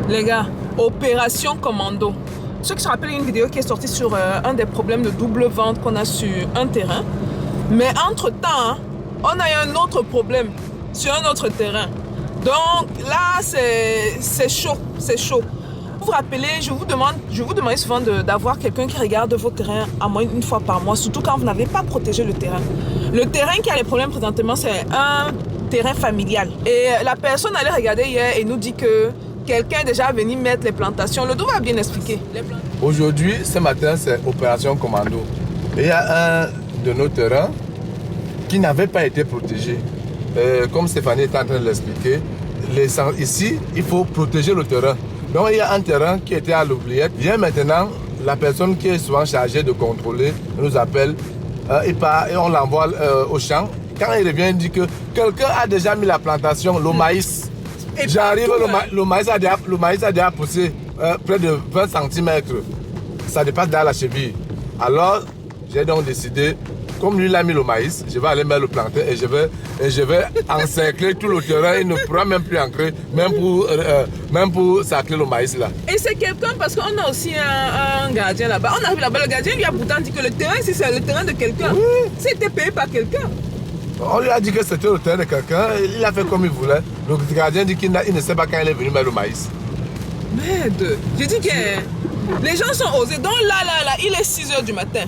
Les gars, opération commando. Ceux qui se rappellent une vidéo qui est sortie sur un des problèmes de double vente qu'on a sur un terrain. Mais entre-temps, on a eu un autre problème sur un autre terrain. Donc là, c'est chaud, c'est chaud. Vous vous rappelez, je vous demande souvent d'avoir quelqu'un qui regarde vos terrains à moins une fois par mois, surtout quand vous n'avez pas protégé le terrain. Le terrain qui a les problèmes présentement, c'est un terrain familial. Et la personne allait regarder hier et nous dit que quelqu'un est déjà venu mettre les plantations. Le dos va bien expliquer. Aujourd'hui, ce matin, c'est opération commando. Et il y a un de nos terrains qui n'avait pas été protégé. Comme Stéphanie est en train de l'expliquer, ici, il faut protéger le terrain. Donc il y a un terrain qui était à l'oubliette. Hier maintenant, la personne qui est souvent chargée de contrôler nous appelle, il part et on l'envoie au champ. Quand il revient, il dit que quelqu'un a déjà mis la plantation, le maïs. J'arrive, le maïs a déjà poussé près de 20 cm. Ça dépasse dans la cheville. Alors, j'ai donc décidé, comme lui il a mis le maïs, je vais aller mettre le plantain et je vais encercler tout le terrain. Il ne pourra même plus entrer, même pour sacler le maïs là. Et c'est quelqu'un, parce qu'on a aussi un gardien là-bas. On arrive là-bas, le gardien lui a pourtant dit que le terrain ici c'est le terrain de quelqu'un. Oui. C'était payé par quelqu'un. On lui a dit que c'était le terrain de quelqu'un, il a fait comme il voulait. Le gardien dit qu'il ne sait pas quand il est venu mettre le maïs. Merde, j'ai dit que les gens sont osés. Donc là, il est 6 h du matin.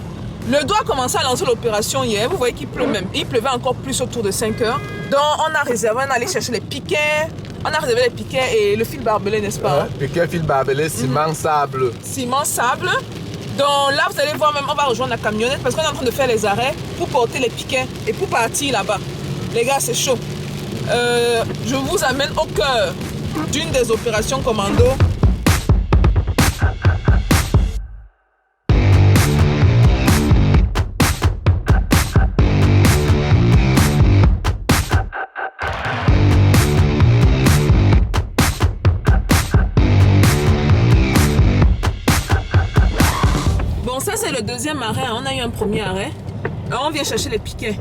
Le doigt a commencé à lancer l'opération hier. Vous voyez qu'il pleut même. Il pleuvait encore plus autour de 5 h. Donc on a réservé, on est allé chercher les piquets. On a réservé les piquets et le fil barbelé, n'est-ce pas? Piquet, fil barbelé, ciment, sable. Ciment, sable. Donc là, vous allez voir même, on va rejoindre la camionnette parce qu'on est en train de faire les arrêts pour porter les piquets et pour partir là-bas. Les gars, c'est chaud. Je vous amène au cœur d'une des opérations commando. Ça c'est le deuxième arrêt, on a eu un premier arrêt. Alors, on vient chercher les piquets.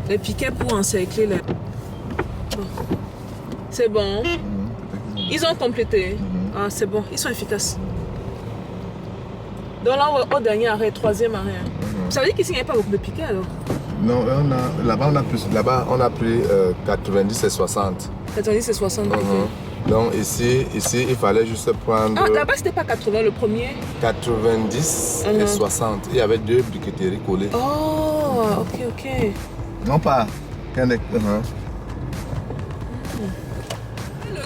Les piquets pour encercler les... Bon. C'est bon. Ils ont complété. Ah, c'est bon, ils sont efficaces. Donc là, au dernier arrêt, troisième arrêt. Ça veut dire qu'ici, il n'y a pas beaucoup de piquets alors? Non, là-bas on a pris 90 et 60. 90 et 60 piquets. Donc ici, il fallait juste prendre... Ah, là-bas, c'était pas 80 le premier? 90 et 60. Il y avait 2 briqueteries collées. Oh, ok. Non pas. Le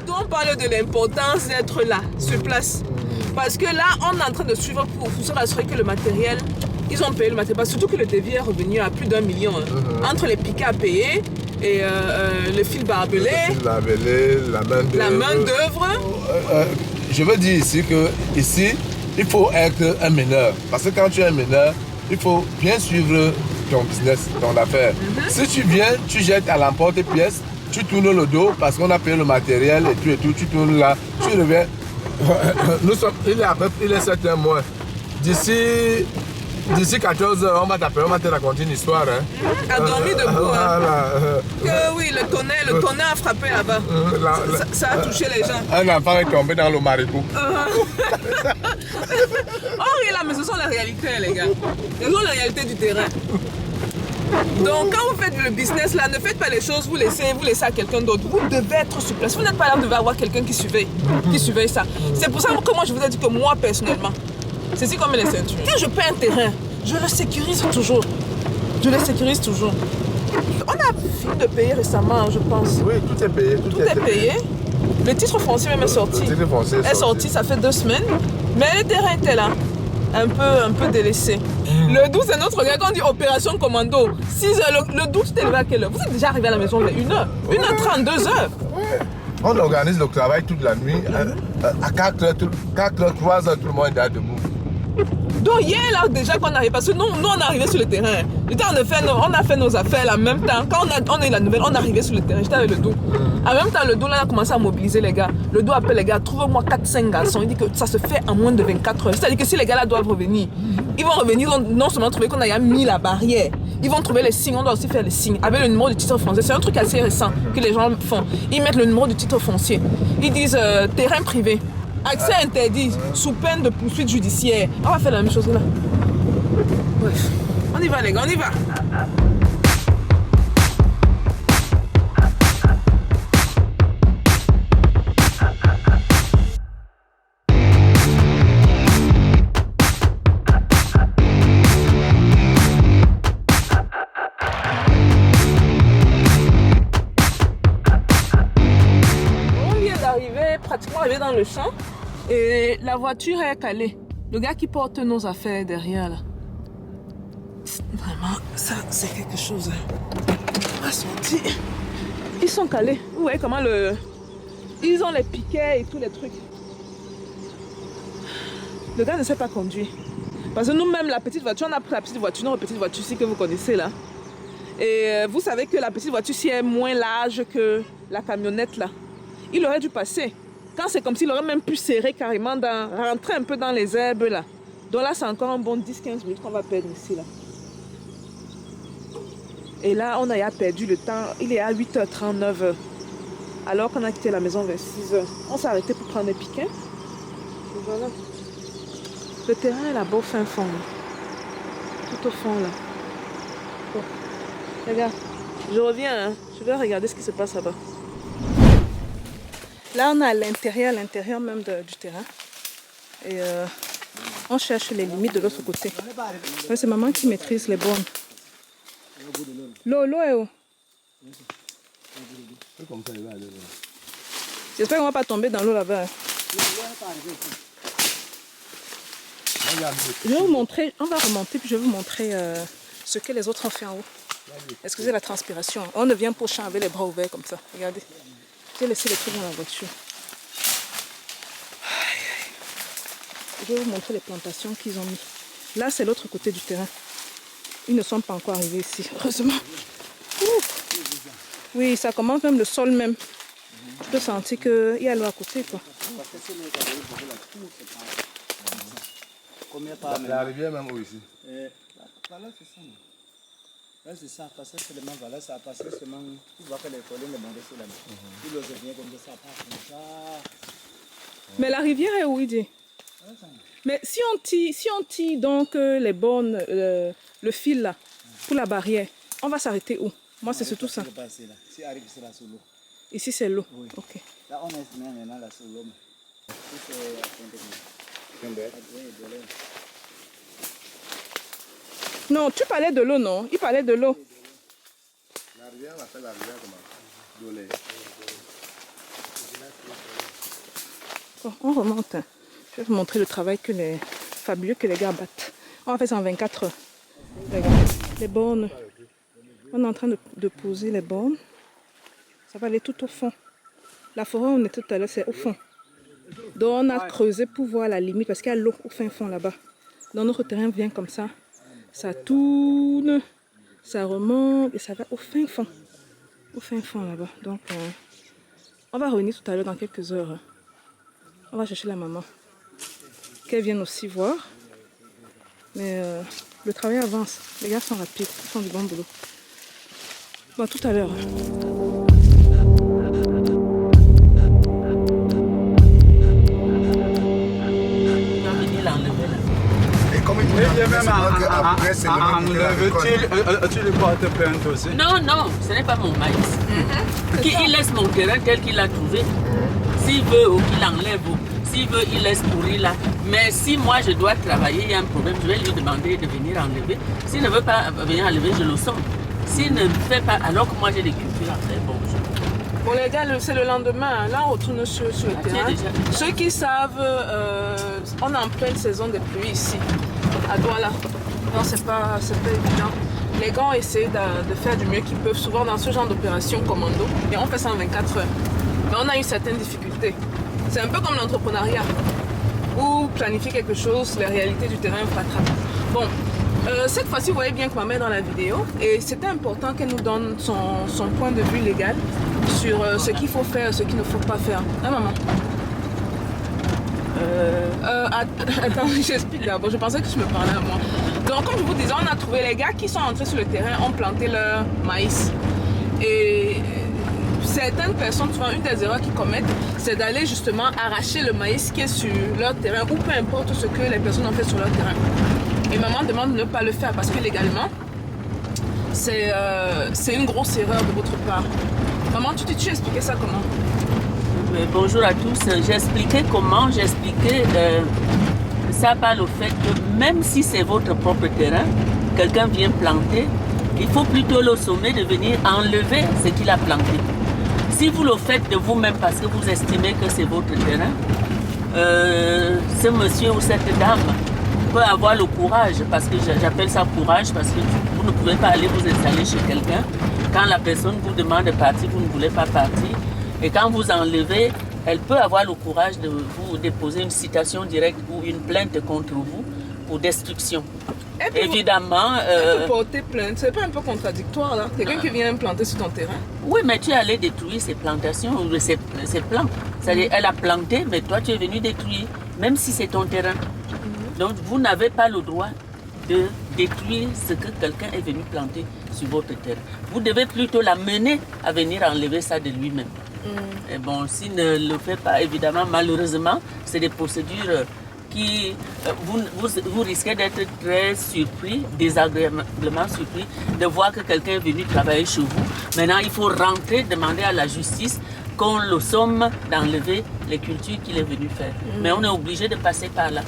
dos, on parle de l'importance d'être là, sur place. Parce que là, on est en train de suivre pour se rassurer que le matériel, ils ont payé le matériel. Surtout que le devis est revenu à plus d'1 million. Entre les piquets à payer et le fil barbelé. Le fil barbelé, la main d'œuvre. Je veux dire ici que il faut être un meneur. Parce que quand tu es un meneur, il faut bien suivre ton business, ton affaire. Si tu viens, tu jettes à l'emporte-pièce, tu tournes le dos parce qu'on a payé le matériel et tout, tu tournes là, tu reviens. Il est 7 mois. D'ici 14 h, on va t'appeler, on va te raconter une histoire. A dormi debout. Que oui, le tonnerre a frappé là-bas. Ça a touché les gens. Un enfant est tombé dans le marigot. Oh, là, mais ce sont les réalités, les gars. Ce sont les réalités du terrain. Donc, quand vous faites le business là, ne faites pas les choses, vous laissez à quelqu'un d'autre. Vous devez être sur place. Vous n'êtes pas là, vous devez avoir quelqu'un qui surveille ça. C'est pour ça que moi, je vous ai dit que moi, personnellement, c'est si comme les ceintures. Quand je paie un terrain, je le sécurise toujours. On a fini de payer récemment, je pense. Oui, tout est payé. Tout est payé. Le titre foncier même est sorti. Le titre foncier est sorti, ça fait 2 semaines. Mais le terrain était là. Un peu délaissé. Le 12, c'est notre gars, quand on dit opération commando. 6 h, le 12, t'es levé à quelle heure? Vous êtes déjà arrivé à la maison vers 1 h. 1 h 30, 2 h. On organise le travail toute la nuit. À 4 h, 3 h, tout le monde est debout. Donc hier là déjà qu'on arrive, parce que nous on est arrivé sur le terrain. On a fait nos affaires là, en même temps. Quand on a eu la nouvelle, on est arrivé sur le terrain. J'étais avec le dos. En même temps, le dos là a commencé à mobiliser les gars. Le dos appelle les gars, trouve-moi 4-5 garçons. Il dit que ça se fait en moins de 24 heures. C'est-à-dire que si les gars là doivent revenir, ils vont revenir, ils vont non seulement trouver qu'on a mis la barrière, ils vont trouver les signes, on doit aussi faire les signes. Avec le numéro du titre foncier, c'est un truc assez récent que les gens font. Ils mettent le numéro du titre foncier. Ils disent terrain privé. Accès interdit, sous peine de poursuite judiciaire. On va faire la même chose là. Bref, on y va les gars, on y va. On vient d'arriver, pratiquement arrivé dans le champ. Et la voiture est calée. Le gars qui porte nos affaires derrière là. Vraiment, ça c'est quelque chose. On va sortir. Ils sont calés. Vous voyez comment ils ont les piquets et tous les trucs. Le gars ne sait pas conduire. Parce que nous-mêmes, la petite voiture, on a pris la petite voiture, notre petite voiture ici que vous connaissez là. Et vous savez que la petite voiture ici est moins large que la camionnette là. Il aurait dû passer. Quand c'est comme s'il aurait même pu serrer carrément, rentrer un peu dans les herbes là. Donc là, c'est encore un bon 10-15 minutes qu'on va perdre ici là. Et là, on a perdu le temps. Il est à 8h39. Alors qu'on a quitté la maison vers 6h. On s'est arrêté pour prendre des piquets. Et voilà. Le terrain est là-bas au fin fond. Là. Tout au fond là. Bon. Regarde, je reviens. Hein. Je vais regarder ce qui se passe là-bas. Là, on est à l'intérieur même du terrain. Et on cherche les limites de l'autre côté. C'est maman qui maîtrise les bornes. L'eau est où? J'espère qu'on ne va pas tomber dans l'eau là-bas. Je vais vous montrer, on va remonter puis je vais vous montrer ce que les autres ont fait en haut. Excusez la transpiration. On ne vient pas au champ avec les bras ouverts comme ça. Regardez. J'ai laissé les trucs dans la voiture. Je vais vous montrer les plantations qu'ils ont mis. Là, c'est l'autre côté du terrain. Ils ne sont pas encore arrivés ici, heureusement. Oui, ça commence même le sol même. Je peux sentir qu'il y a l'eau à côté, quoi. La rivière même où ici? Voilà, c'est ça. Là, c'est ça, parce que seulement, voilà, ça a passé seulement. Tu vois que les collègues les montent sur la main. Ils le viennent comme ça, part comme ça. Mais la rivière est où, il dit? Mais si on tire donc les bornes, le fil là, pour la barrière, on va s'arrêter où? Moi, c'est surtout ça. Si arrive, c'est là sous l'eau. Ici, c'est l'eau. Oui. Ok. Là, on est maintenant là sous l'eau. Non, tu parlais de l'eau, non? Il parlait de l'eau. La rivière, on appelle la rivière comment? Dolé. Bon, on remonte. Je vais vous montrer le travail fabuleux que les gars battent. On va faire ça en 24 heures. Regarde, les bornes. On est en train de poser les bornes. Ça va aller tout au fond. La forêt où on était tout à l'heure, c'est au fond. Donc on a creusé pour voir la limite parce qu'il y a l'eau au fin fond là-bas. Donc notre terrain vient comme ça. Ça tourne, ça remonte et ça va au fin fond. Au fin fond là-bas. Donc on va revenir tout à l'heure dans quelques heures. On va chercher la maman. Qu'elle vienne aussi voir. Mais le travail avance. Les gars sont rapides. Ils font du bon boulot. Bon, tout à l'heure. Tu le portes plainte aussi? Non, non, ce n'est pas mon maïs. Il laisse mon terrain tel qu'il l'a trouvé. S'il veut ou qu'il enlève, s'il veut, il laisse pourrir là. Mais si moi je dois travailler, il y a un problème, je vais lui demander de venir enlever. S'il ne veut pas venir enlever, je le sens. S'il ne fait pas, alors que moi j'ai des cultures à faire, bon. Bon les gars, c'est le lendemain. Là, on retourne sur le terrain. Ceux qui savent, on est en pleine saison de pluie ici, à Douala. Non, c'est pas évident. Les gars ont essayé de faire du mieux qu'ils peuvent, souvent dans ce genre d'opération commando. Et on fait ça en 24 heures. Mais on a eu certaines difficultés. C'est un peu comme l'entrepreneuriat. ou planifier quelque chose, la réalité du terrain vous rattrape. Bon, cette fois-ci, vous voyez bien que maman est dans la vidéo et c'était important qu'elle nous donne son point de vue légal sur ce qu'il faut faire, ce qu'il ne faut pas faire. Hein, maman? Attends, j'explique d'abord. Je pensais que tu me parlais à moi. Donc, comme je vous disais, on a trouvé les gars qui sont entrés sur le terrain, ont planté leur maïs. Et certaines personnes, souvent, une des erreurs qu'ils commettent, c'est d'aller justement arracher le maïs qui est sur leur terrain ou peu importe ce que les personnes ont fait sur leur terrain. Et maman demande de ne pas le faire parce que légalement, c'est une grosse erreur de votre part. Maman, tu expliquais ça comment? Bonjour à tous. J'ai expliqué comment, ça par le fait que même si c'est votre propre terrain, quelqu'un vient planter, il faut plutôt le sommer de venir enlever ce qu'il a planté. Si vous le faites de vous-même parce que vous estimez que c'est votre terrain, ce monsieur ou cette dame peut avoir le courage, parce que j'appelle ça courage, parce que vous ne pouvez pas aller vous installer chez quelqu'un. Quand la personne vous demande de partir, vous ne voulez pas partir. Et quand vous enlevez, elle peut avoir le courage de vous déposer une citation directe ou une plainte contre vous pour destruction. Évidemment... Elle peut porter plainte, c'est pas un peu contradictoire là? Quelqu'un qui vient planter sur ton terrain? Oui, mais tu es allé détruire ses plantations, ses plants. C'est-à-dire, elle a planté, mais toi tu es venu détruire, même si c'est ton terrain. Donc vous n'avez pas le droit de détruire ce que quelqu'un est venu planter sur votre terrain. Vous devez plutôt l'amener à venir enlever ça de lui-même. Et bon, s'il ne le fait pas, évidemment, malheureusement, c'est des procédures qui... vous risquez d'être très surpris, désagréablement surpris, de voir que quelqu'un est venu travailler chez vous. Maintenant, il faut rentrer, demander à la justice qu'on le somme d'enlever les cultures qu'il est venu faire. Mais on est obligé de passer par là.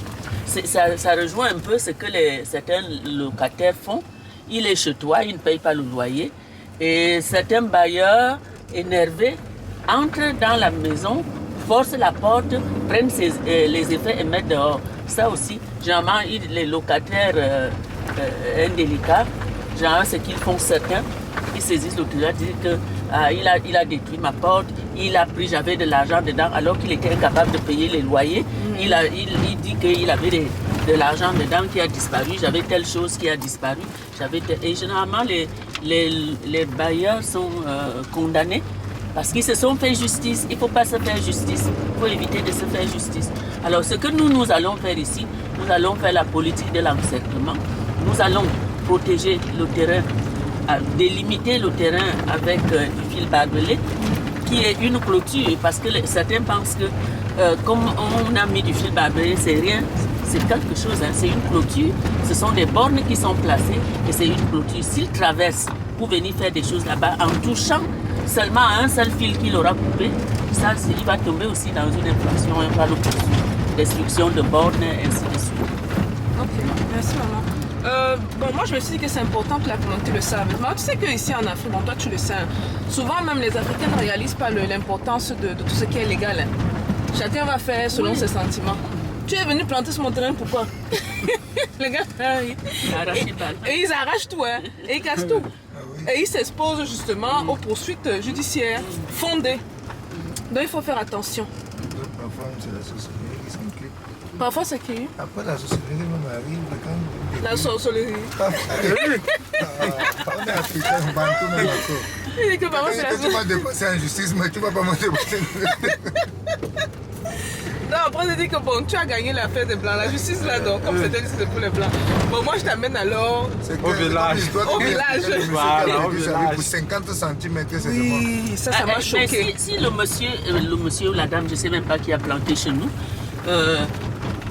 Ça rejoint un peu ce que certains locataires font. Il est chez toi, il ne paye pas le loyer. Et certains bailleurs énervés entrent dans la maison, forcent la porte, prennent les effets et mettent dehors. Ça aussi, généralement, les locataires indélicats, généralement, ce qu'ils font certains, ils saisissent l'autorité, disent qu'il a détruit ma porte, il a pris, j'avais de l'argent dedans, alors qu'il était incapable de payer les loyers. Il dit qu'il avait de l'argent dedans qui a disparu, j'avais telle chose qui a disparu. Et généralement, les bailleurs sont condamnés parce qu'ils se sont fait justice. Il ne faut pas se faire justice, il faut éviter de se faire justice. Alors ce que nous allons faire ici, nous allons faire la politique de l'encerclement. Nous allons protéger le terrain, délimiter le terrain avec du fil barbelé qui est une clôture, parce que certains pensent que comme on a mis du fil barbelé, c'est rien, c'est quelque chose, hein, c'est une clôture, ce sont des bornes qui sont placées et c'est une clôture. S'il traverse pour venir faire des choses là-bas en touchant seulement à un seul fil qu'il aura coupé, ça, il va tomber aussi dans une infraction, on va le poursuivre, destruction de bornes et ainsi de suite. Ok, merci maman. Bon, moi je me suis dit que c'est important que la communauté le sache. Mais tu sais qu'ici en Afrique, bon, toi tu le sais, hein, souvent même les Africains ne réalisent pas l'importance de tout ce qui est légal. Hein. Chacun va faire selon ses sentiments. Tu es venu planter sur mon terrain, pourquoi? Les gars, et ils arrachent tout, hein, et ils cassent tout. Et ils s'exposent justement aux poursuites judiciaires fondées. Donc il faut faire attention. Parfois, c'est la société qui s'implique. Parfois, c'est qui? Après, la société même arrive quand... La sorcellerie. On est africain, on va tout même d'accord. Il dit que maman, c'est la Tu vas dépasser en justice, mais tu vas pas me dépasser. Non, après, je dis que bon, tu as gagné l'affaire des Blancs. La justice, là, donc, comme c'était dit, c'était pour les Blancs. Bon, moi, je t'amène alors Au village. Au village. Voilà, au village. Pour 50 cm, c'est vraiment... Oui, ça m'a choqué. Mais si le monsieur ou la dame, je ne sais même pas qui a planté chez nous,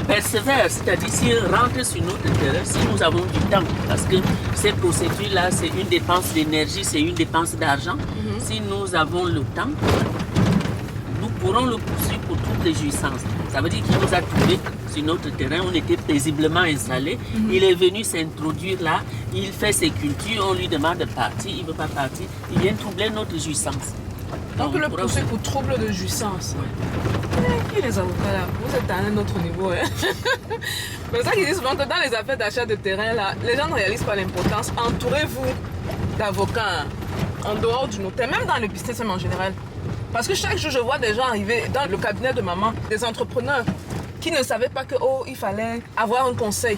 persévère, c'est-à-dire s'il rentre sur notre terrain, si nous avons du temps, parce que ces procédures-là, c'est une dépense d'énergie, c'est une dépense d'argent. Si nous avons le temps, nous pourrons le poursuivre pour toutes les jouissances. Ça veut dire qu'il nous a trouvés sur notre terrain, on était paisiblement installés. Il est venu s'introduire là, il fait ses cultures, on lui demande de partir, il ne veut pas partir, il vient troubler notre jouissance. Donc le poursuivre pour trouble de jouissance. Qui les avocats là? Vous êtes à un autre niveau. Hein? C'est ça qu'ils disent souvent que dans les affaires d'achat de terrain, là, les gens ne réalisent pas l'importance. Entourez-vous d'avocats en dehors du notaire, même dans le business en général. Parce que chaque jour, je vois des gens arriver dans le cabinet de maman, des entrepreneurs qui ne savaient pas que oh, il fallait avoir un conseil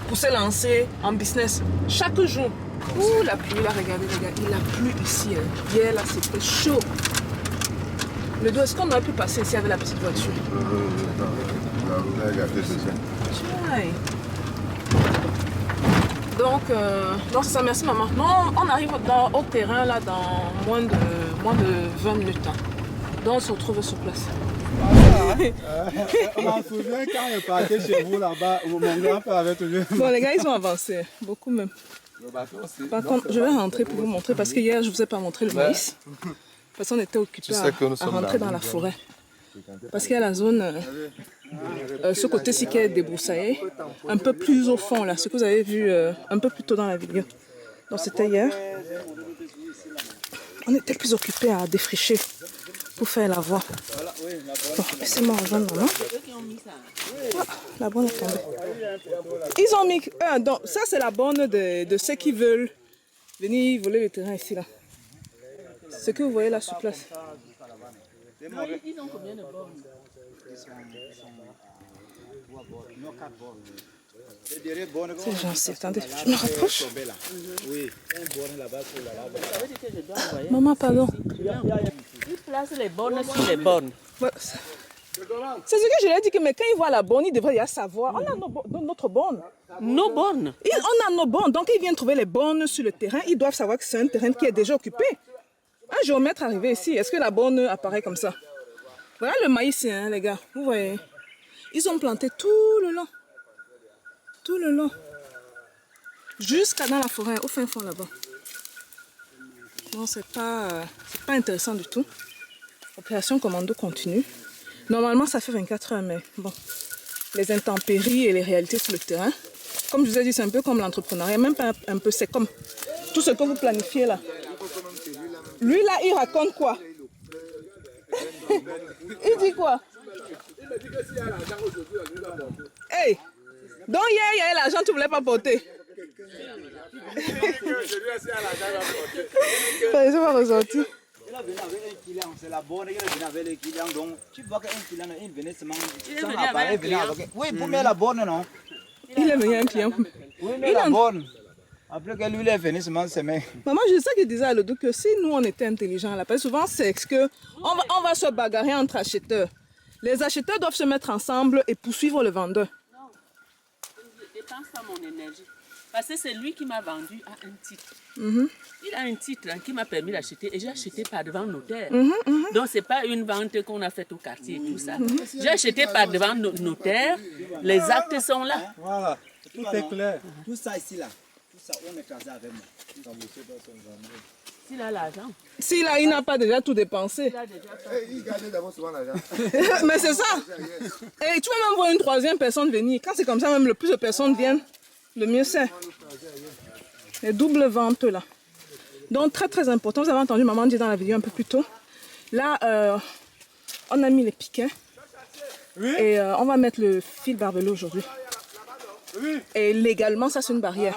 pour se lancer en business. Chaque jour. Ouh, la pluie, là, regardez les gars, il a plu ici. Hein. Hier, là, c'était chaud. Le dos, est-ce qu'on aurait pu passer ici avec la petite voiture? Aïe. Donc c'est ça, merci maman. Non, on arrive au terrain là dans moins de 20 minutes. Hein. Donc on se retrouve sur place. On m'en souvient quand je partais chez vous là-bas, mon grand-père avait toujours... Bon les gars, ils ont avancé, beaucoup même. Par contre, je vais rentrer pour vous montrer parce que hier je ne vous ai pas montré le maïs. Parce qu'on était occupés à rentrer dans la forêt. Parce qu'il y a la zone, ce côté-ci qui est débroussaillé, un peu plus au fond là, ce que vous avez vu un peu plus tôt dans la vidéo. Donc c'était hier. On était plus occupés à défricher pour faire la voie. Bon, laissez-moi rejoindre maman. Ah, la borne est tombée. Ils ont mis... donc ça c'est la borne de ceux qui veulent venir voler le terrain ici là. Ce que vous voyez là sur place. Ils ont combien de bornes? C'est gentil, attendez, je me rapproche. Maman, pardon. Ils placent les bornes sur les bornes. C'est ce que je lui ai dit, que mais quand il voit la borne, il devrait déjà savoir. On a notre borne. Nos bornes? On a nos bornes, donc ils viennent trouver les bornes sur le terrain. Ils doivent savoir que c'est un terrain qui est déjà occupé. Un géomètre arrivé ici, est-ce que la borne apparaît comme ça? Voilà le maïs, hein, les gars, vous voyez. Ils ont planté tout le long. Tout le long. Jusqu'à dans la forêt, au fin fond là-bas. Non, c'est pas intéressant du tout. Opération commando continue. Normalement, ça fait 24 heures, mais bon. Les intempéries et les réalités sur le terrain. Comme je vous ai dit, c'est un peu comme l'entrepreneuriat. Même pas un peu, c'est comme tout ce que vous planifiez là. Lui là, il raconte quoi? Il dit quoi? Il me dit que s'il y a l'argent aujourd'hui, il va porter. Hey! Donc hier, il y avait l'argent, tu ne voulais pas porter. Ils sont pas ressortis. Il a venu avec un client, c'est la borne, il est venu avec les clients. Donc tu vois qu'un client, il venait seulement sans appareil, il venait avec... Oui, pour mettre la borne, non? Il est venu avec un client. Oui, mais la borne. Après que lui, il est venu seulement semer. Maman, je sais qu'il disait à l'autre que si nous, on était intelligents là, parce que souvent, c'est que on va se bagarrer entre acheteurs. Les acheteurs doivent se mettre ensemble et poursuivre le vendeur. Non, je ne dépense pas mon énergie. Parce que c'est lui qui m'a vendu à un titre. Il a un titre hein, qui m'a permis d'acheter et j'ai acheté par devant notaire. Donc, ce n'est pas une vente qu'on a faite au quartier et tout ça. J'ai acheté par devant notaire. Les actes sont là. Voilà, tout est clair. Tout ça ici, là. Tout ça, on est casé avec moi. S'il a l'argent. Si là, il n'a pas déjà tout dépensé. Il gagne d'abord souvent l'argent. Mais c'est ça. Et tu vas même voir une troisième personne venir. Quand c'est comme ça, même le plus de personnes viennent, le mieux c'est. Les doubles ventes là. Donc très très important. Vous avez entendu maman dire dans la vidéo un peu plus tôt. Là, on a mis les piquets. Et on va mettre le fil barbelé aujourd'hui. Et légalement, ça c'est une barrière.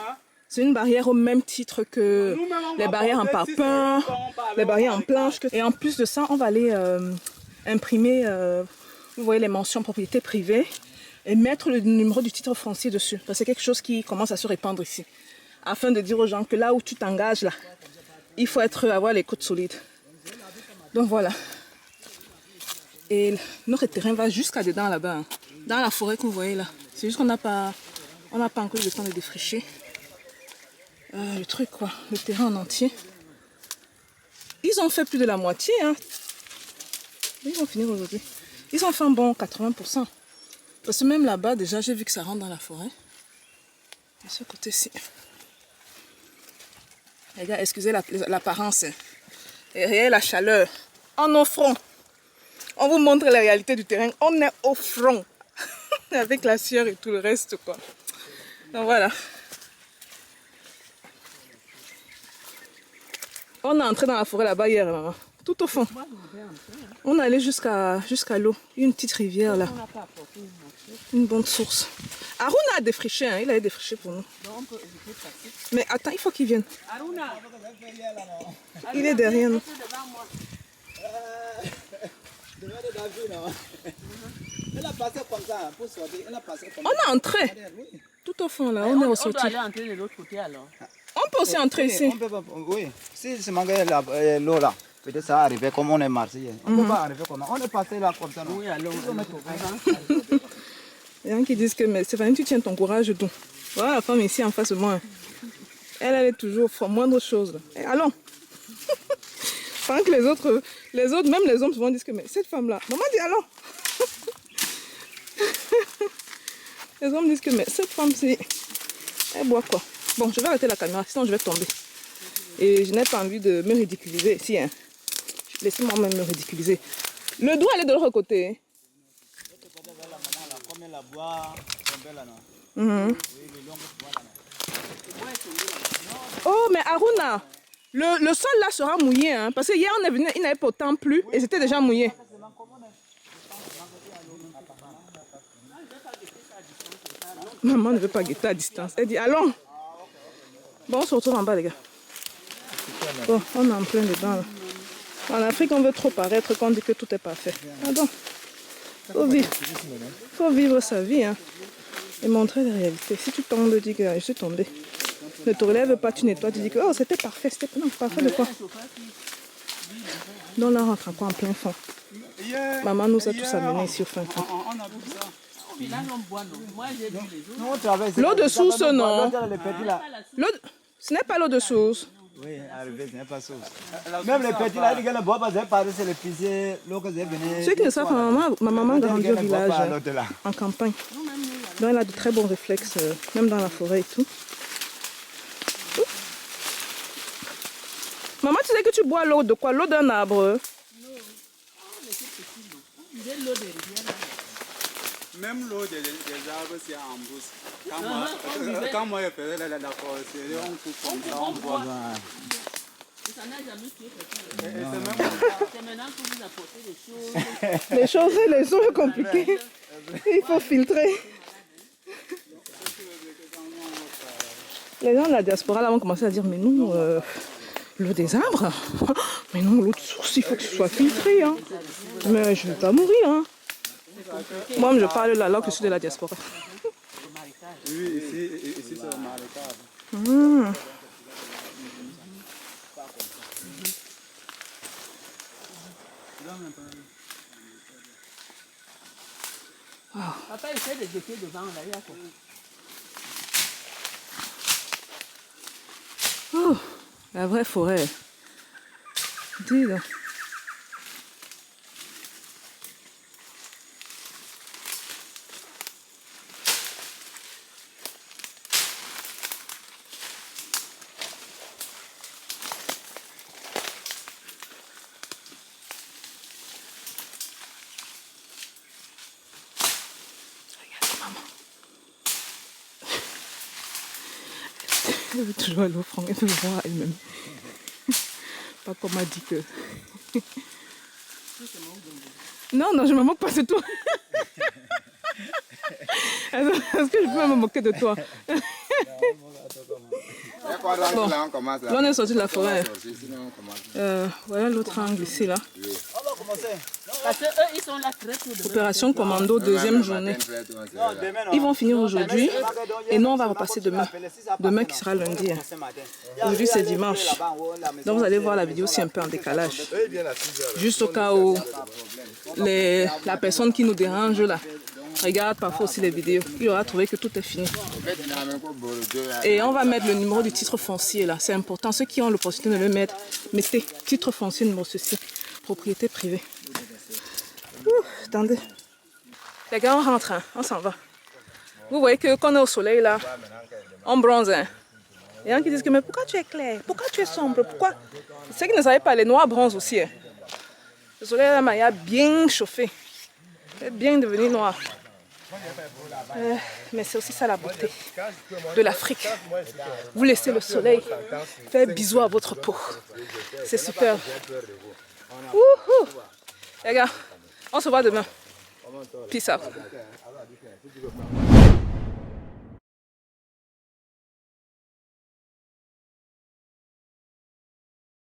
C'est une barrière au même titre que les barrières en parpaing, les barrières en planche. Et en plus de ça, on va aller imprimer, vous voyez, les mentions propriété privée et mettre le numéro du titre foncier dessus. Parce que c'est quelque chose qui commence à se répandre ici. Afin de dire aux gens que là où tu t'engages, là, il faut avoir les côtes solides. Donc voilà. Et notre terrain va jusqu'à dedans là-bas. Hein. Dans la forêt que vous voyez là. C'est juste qu'on n'a pas encore eu le temps de défricher. Le truc quoi, le terrain en entier. Ils ont fait plus de la moitié. Hein. Ils vont finir aujourd'hui. Ils ont fait un bon 80%. Parce que même là-bas, déjà, j'ai vu que ça rentre dans la forêt. De ce côté-ci. Les gars, excusez l'apparence. Et la chaleur. En au front. On vous montre la réalité du terrain. On est au front. Avec la sueur et tout le reste, quoi. Donc voilà. On est entré dans la forêt là-bas hier, maman. Tout au fond. On est allé jusqu'à l'eau. Une petite rivière là. Une bonne source. Aruna a défriché, hein. Il a défriché pour nous. Mais attends, il faut qu'il vienne. Il est derrière nous. Elle a passé comme ça pour sortir. Elle a passé comme On est entré. Oui. Tout au fond là, on est On doit ressorti. aller entrer de l'autre côté alors. On peut aussi entrer ici. On peut pas, oui. Si c'est manqué l'eau là, peut-être ça arrivait comme on est marseillais. On ne peut pas arriver comme ça. On est passé là comme ça. Non? Oui, alors. Il y en a qui disent que mais Stéphanie, tu tiens ton courage donc. Voilà la femme ici en face de moi. Elle est toujours for moindre chose. Là. Et allons. Pendant que les autres, même les hommes souvent disent que mais cette femme là, maman dit allons. Les hommes disent que mais cette femme c'est, elle boit quoi. Bon, je vais arrêter la caméra, sinon je vais tomber. Et je n'ai pas envie de me ridiculiser ici. Hein. Laissez-moi même me ridiculiser. Le doigt elle est de l'autre côté. Hein. Comme elle la boit, tomber là, non? Oh, mais Aruna, le sol là sera mouillé. Hein, parce que hier on est venu, il n'avait pas autant plu et c'était déjà mouillé. Maman ne veut pas guetter à distance. Elle dit allons. Bon, on se retrouve en bas, les gars. Bon, on est en plein dedans. Là. En Afrique, on veut trop paraître qu'on dit que tout est parfait. Ah donc, faut vivre sa vie. Hein. Et montrer la réalité. Si tu tombes, dis que je suis tombée. Ne te relève pas, tu nettoies, tu dis que oh, c'était parfait. Non, parfait de quoi? Donc là, on rentre encore en plein fond. Maman nous a tous amenés ici au fin fond. On a vu ça. Là, on boit, non. Moi, j'ai vu les autres. Non, on traverse. L'eau de source, non. Les petits là. Ce n'est pas l'eau de source. Oui, arrivé, ce n'est pas source. Même les petits là, ils ne boivent pas, c'est parce que c'est les fils, l'eau que j'ai venu. Ceux qui ne savent pas, ma maman grandit au village, là. en campagne. Donc elle a de très bons réflexes, même dans la forêt et tout. Maman, tu sais que tu bois l'eau de quoi? L'eau d'un arbre? Même l'eau des arbres, c'est en brousse. Quand moi, je faisais la foresterie, on coupe comme ça, on boit. Ça n'a jamais tué quelqu'un. C'est maintenant que vous apportez des choses. Les choses compliquées. Il faut filtrer. Les gens de la diaspora là vont commencer à dire mais non, l'eau des arbres, mais non, l'eau de source, il faut que ce soit filtré. Hein. Mais je ne vais pas mourir. Hein. Moi, je parle la langue que je suis de la diaspora. Oui, ici c'est le marécage. Papa essaie de jeter devant, là, il y a quoi? Oh, la vraie forêt. Dis donc. Elle veut toujours aller au front, elle veut le voir elle-même. Pas qu'on m'a dit que... Non, je ne me moque pas de toi. Est-ce que je peux me moquer de toi? Bon, là on est sorti de la forêt. Voilà l'autre angle ici, là. On va commencer. Parce qu'eux, ils sont là très tôt. Opération commando, deuxième journée. Ils vont finir aujourd'hui et nous on va repasser demain. Demain qui sera lundi. Hein. Aujourd'hui c'est dimanche. Donc vous allez voir la vidéo aussi un peu en décalage. Juste au cas où la personne qui nous dérange là regarde parfois aussi les vidéos. Il aura trouvé que tout est fini. Et on va mettre le numéro du titre foncier là. C'est important. Ceux qui ont l'opportunité de le mettre, mettez titre foncier numéro ceci. Propriété privée. Attendez. Les gars, on rentre, hein. On s'en va. Vous voyez que quand on est au soleil là, on bronze. Hein. Il y en a qui disent que mais pourquoi tu es clair? Pourquoi tu es sombre? Pourquoi? Ceux qui ne savaient pas, les noirs bronzent aussi. Hein. Le soleil là, il a bien chauffé. Il est bien devenu noir. Mais c'est aussi ça la beauté de l'Afrique. Vous laissez le soleil faire bisous à votre peau. C'est super. Wouhou. Les gars, on se voit demain. Peace out.